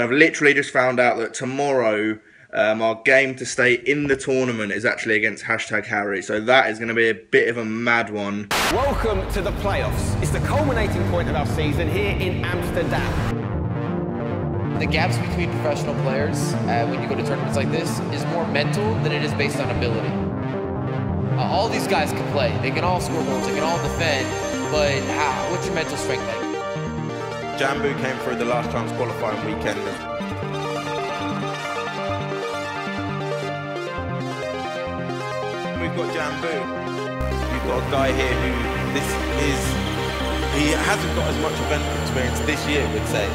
I've literally just found out that tomorrow our game to stay in the tournament is actually against #Harry, so that is going to be a bit of a mad one. Welcome to the playoffs. It's the culminating point of our season here in Amsterdam. The gaps between professional players when you go to tournaments like this is more mental than it is based on ability. All these guys can play. They can all score goals. They can all defend. But what's your mental strength like? Jamboo came through the last chance qualifying weekend. We've got Jamboo. We've got a guy here who he hasn't got as much event experience this year, we'd say.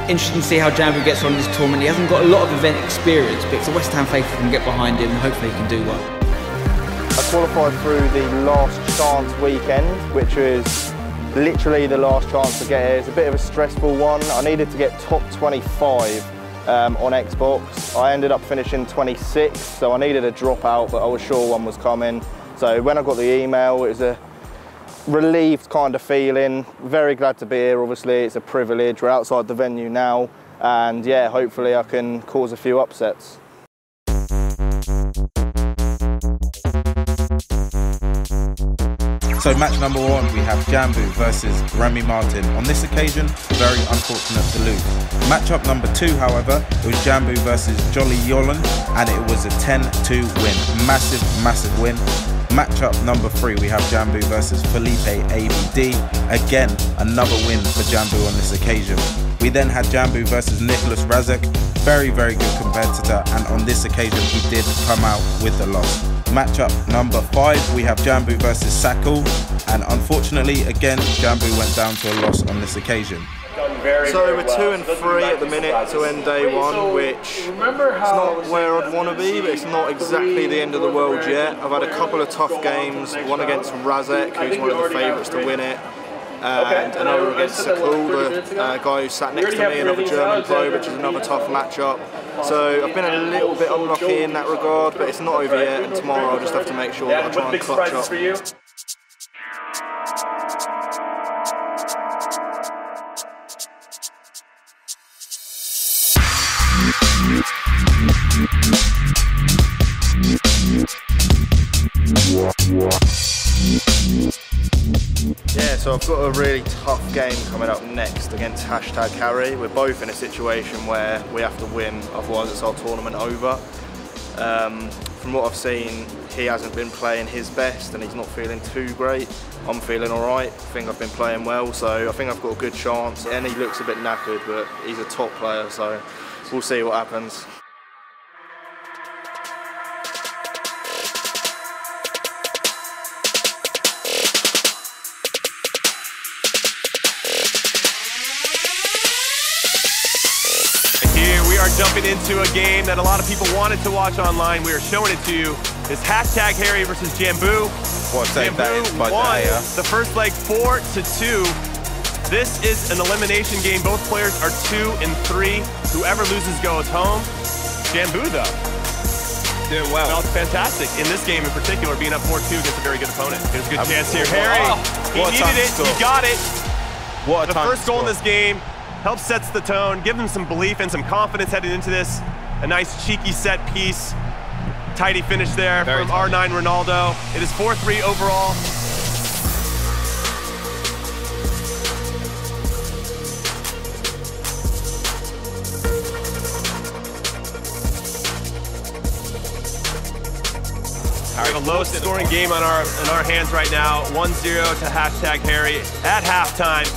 Interesting to see how Jamboo gets on in this tournament. He hasn't got a lot of event experience, but it's a West Ham faithful can get behind him and hopefully he can do well. I qualified through the last chance weekend, which was literally the last chance to get here. It's a bit of a stressful one. I needed to get top 25 on Xbox. I ended up finishing 26, so I needed a dropout, but I was sure one was coming. So when I got the email, it was a relieved kind of feeling. Very glad to be here, obviously. It's a privilege. We're outside the venue now, and yeah, hopefully I can cause a few upsets. So match number 1, we have Jamboo versus Remy Martin. On this occasion, very unfortunate to lose. Matchup number 2, however, it was Jamboo versus Jolly Yolan, and it was a 10-2 win. Massive, massive win. Matchup number 3, we have Jamboo versus Felipe ABD. Again, another win for Jamboo on this occasion. We then had Jamboo versus Nicholas Razek. Very, very good competitor, and on this occasion, he did come out with the loss. Matchup number 5, we have Jamboo versus Sakul, and unfortunately, again, Jamboo went down to a loss on this occasion. So we're 2 and 3 at the minute to end day 1, which is not where I'd want to be, but it's not exactly the end of the world yet. I've had a couple of tough games, one against Razek, who's one of the favourites to win it, and another against Sakul, the guy who sat next to me, another German pro, which is another tough matchup. So I've been a little bit unlucky in that regard, but it's not over yet, and tomorrow I'll just have to make sure that I try and clutch up. Yeah, so I've got a really tough game coming up next against #Harry. We're both in a situation where we have to win, otherwise it's our tournament over. From what I've seen, he hasn't been playing his best and he's not feeling too great. I'm feeling alright, I think I've been playing well, so I think I've got a good chance. And he looks a bit knackered, but he's a top player, so we'll see what happens. We are jumping into a game that a lot of people wanted to watch online. We are showing it to you. It's #Harry versus Jamboo. What a save that is by won the first leg 4-2. This is an elimination game. Both players are 2 and 3. Whoever loses goes home. Jamboo, though, doing well. Felt fantastic in this game in particular, being up 4-2 against a very good opponent. There's a good chance here. Harry, he needed it. He got it. What a the first goal in this game. Helps sets the tone, give them some belief and some confidence heading into this. A nice cheeky set piece. Tidy finish there from R9 Ronaldo. It is 4-3 overall. We have a low-scoring game on our hands right now. 1-0 to #Harry at halftime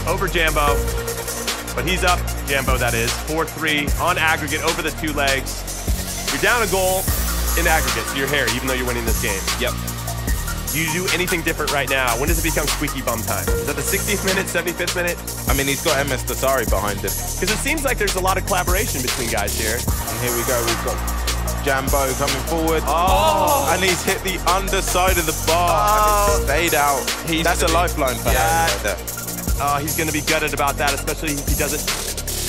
over Jamboo. But he's up, Jamboo that is, 4-3 on aggregate over the 2 legs. You're down a goal in aggregate, so you're Harry, even though you're winning this game. Yep. Do you do anything different right now? When does it become squeaky bum time? Is that the 60th minute, 75th minute? I mean, he's got MS Dasari behind him. Because it seems like there's a lot of collaboration between guys here. And here we go, we've got Jamboo coming forward. And he's hit the underside of the bar. And it stayed out. That's a lifeline for Harry right there. He's going to be gutted about that, especially if he doesn't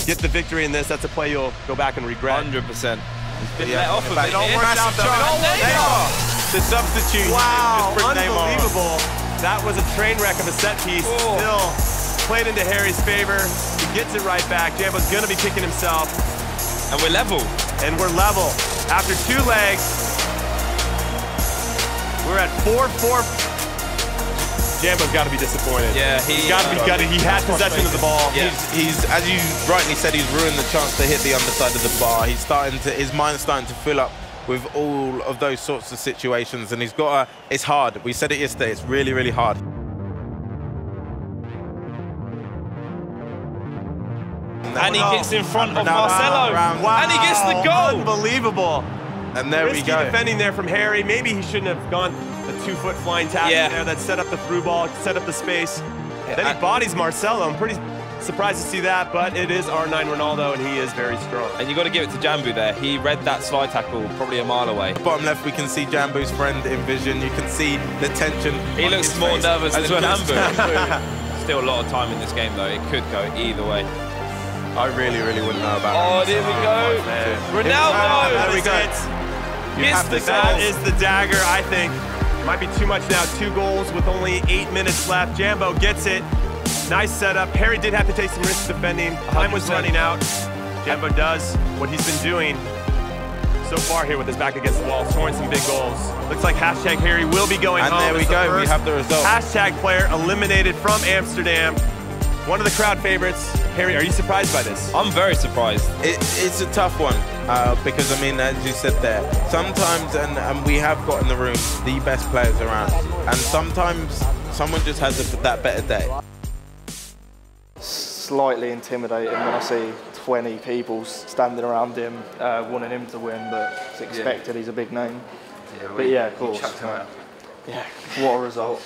get the victory in this. That's a play you'll go back and regret. 100%. He's been let off of it. It all worked out, though. It all worked out. The substitute. Wow, unbelievable. That was a train wreck of a set piece. Still played into Harry's favor. He gets it right back. Jamboo's gonna be kicking himself. And we're level. And we're level. After 2 legs, we're at 4-4. Jamboo's got to be disappointed. Yeah, he's got to be gutted. He had possession of the ball. Yeah. He's, as you rightly said, he's ruined the chance to hit the underside of the bar. His mind's starting to fill up with all of those sorts of situations, and it's hard. We said it yesterday, it's really, really hard. And he gets in front of Marcelo. Wow. And he gets the goal. Unbelievable. And there we go. Defending there from Harry. Maybe he shouldn't have gone the 2-foot flying tap there that set up the through ball, set up the space. Then he bodies Marcelo. I'm pretty surprised to see that, but it is R9 Ronaldo, and he is very strong. And you got to give it to Jamboo there. He read that slide tackle probably a mile away. Bottom left, we can see Jamboo's friend in vision. You can see the tension. He looks more nervous than Jamboo. Still a lot of time in this game, though. It could go either way. I really, really wouldn't know about Oh, there we go. Ronaldo! There we go. That is the dagger, I think. Might be too much now. 2 goals with only 8 minutes left. Jamboo gets it. Nice setup. Harry did have to take some risks defending. Time was running out. Jamboo does what he's been doing so far here with his back against the wall, scoring some big goals. Looks like hashtag Harry will be going home. And there we go. We have the result. Hashtag player eliminated from Amsterdam. One of the crowd favorites. Harry, are you surprised by this? I'm very surprised. It's a tough one because, I mean, as you said there, sometimes, and we have got in the room the best players around, and sometimes someone just has that better day. Slightly intimidating when I see 20 people standing around him wanting him to win, but it's expected. He's a big name. But yeah, of course. Yeah, what a result.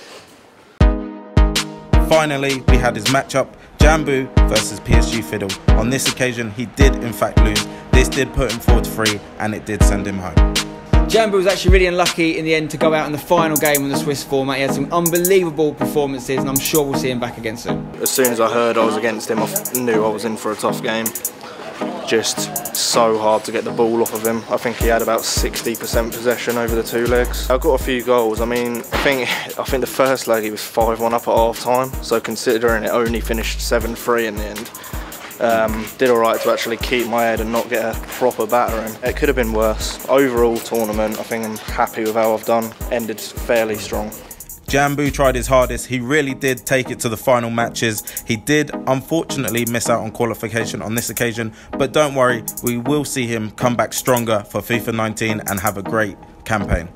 Finally, we had his matchup, Jamboo versus PSG Fiddle. On this occasion, he did in fact lose. This did put him 4-3, and it did send him home. Jamboo was actually really unlucky in the end to go out in the final game on the Swiss format. He had some unbelievable performances, and I'm sure we'll see him back again soon. As soon as I heard I was against him, I knew I was in for a tough game. Just so hard to get the ball off of him. I think he had about 60% possession over the 2 legs. I got a few goals. I mean, I think the first leg he was 5-1 up at half time. So considering it only finished 7-3 in the end, did all right to actually keep my head and not get a proper battering. It could have been worse. Overall tournament, I think I'm happy with how I've done. Ended fairly strong. Jamboo tried his hardest. He really did take it to the final matches. He did unfortunately miss out on qualification on this occasion, but don't worry, we will see him come back stronger for FIFA 19 and have a great campaign.